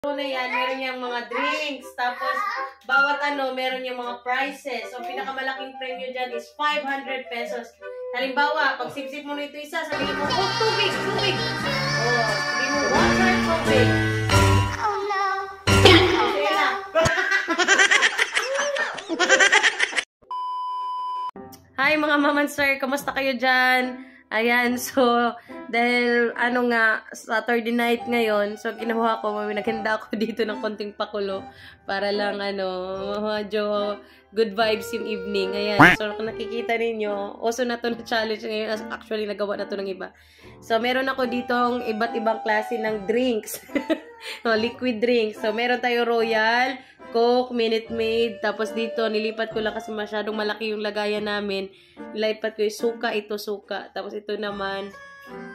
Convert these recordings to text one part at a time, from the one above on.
na yan, meron yung mga drinks. Tapos, bawat meron yung mga prices. So, pinakamalaking premyo dyan is 500 pesos. Halimbawa, pag sip-sip mo na ito isa, sabihin mo, oh, tubig! Oh, sabihin mo, water, tubig. Oh, no. Okay na. Hi, mga mamanster! Kamusta kayo dyan? Ayan, so, dahil, Saturday night ngayon, so, ginawa ko, naghanda ako dito ng konting pakulo para lang, medyo good vibes yung evening. Ayan, so, kung nakikita ninyo, uso na to na challenge ngayon, actually, nagawa na to ng iba. So, meron ako ditong iba't ibang klase ng drinks. Liquid drinks. So, meron tayo Royal, Coke, Minute Maid, tapos dito, nilipat ko lang kasi masyadong malaki yung lagayan namin. Nilipat ko yung suka, ito suka. Tapos ito naman,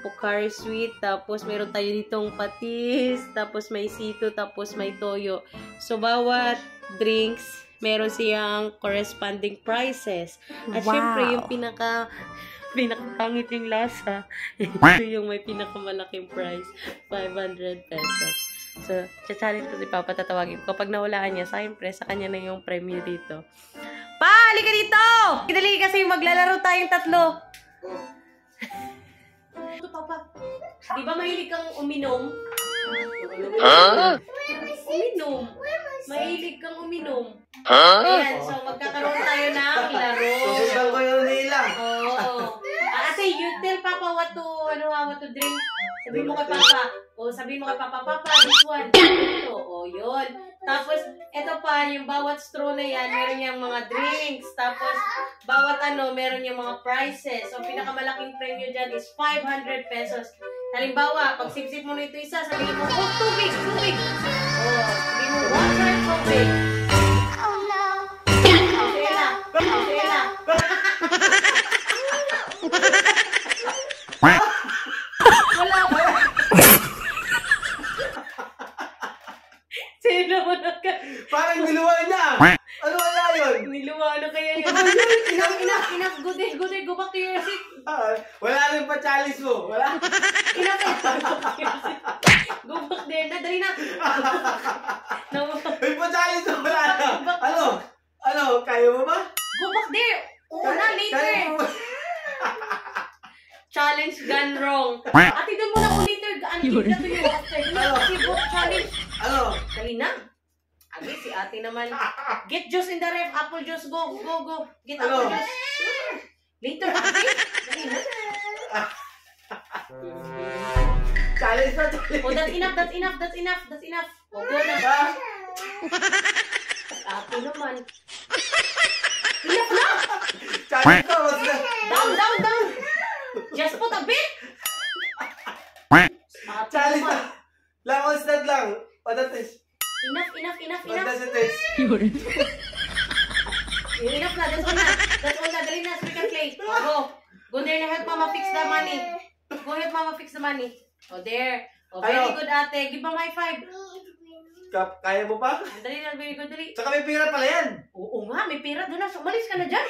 Pocari Sweet, tapos meron tayo ditong patis, tapos may sito, tapos may toyo. So, bawat drinks, meron siyang corresponding prices. At syempre, yung pinakapangit yung lasa, ito yung may pinakamalaking price, 500 pesos. So, cha-challenge ko si Papa, tatawagin ko. Kapag nawalaan niya, syempre, sa kanya na yung premyo dito. Pa, halika dito! Dali kasi maglalaro tayong tatlo. Ito, Papa. Di ba mahilig kang uminom? Uminom. Mahilig kang uminom. Ayan, so magkakaroon tayo ng laro. Susundan ko yung nila. Oo. Ate, you tell Papa what to drink. Sabihin mo kay Papa. O, sabihin mo kay Papa, this one. Ito, o, yun. Tapos, ito pa, yung bawat straw na yan, meron yung mga drinks. Tapos, bawat meron yung mga prices. So, pinakamalaking premyo dyan is 500 pesos. Halimbawa, pag sip-sip mo na ito isa, sabihin mo, oh, tubig! O, sabihin mo, water, tubig. Oh, no. Okay na. Wala ba? Sino mo na ka? Parang niluwa niya. Ano kaya yun? Niluwa na kaya yun. Enough. Good day. Go back to your seat. Wala rin pa challenge mo. Wala? Enough. Go back there. Dali na. May pa challenge mo. Wala na. Ano? Kaya mo ba? Go back there. Oo na, later. Challenge gone wrong. Ate, doon mo na ko later. Kita to yung after. Challenge. Dali na. Abi, si ate naman. Get juice in the ref. Apple juice. Go. Get apple juice. Later, ate. Dali na. Challenge na. Oh, that's enough. Oh, go na. Ate naman. Enough na. Challenge na. Down. Just put a bit. Challenge na. Lang on stand lang. What that is? Enough. What does it taste? Enough na. That's all na. Dali na. So we can play. Go there na help Mama fix the money. Go help Mama fix the money. Oh, there. Oh, very good, ate. Give Mama high five. Kaya mo pa? Dali na. Very good, dali. Tsaka may pira pala yan. Oo nga, may pera. Doon na. Umalis ka na dyan.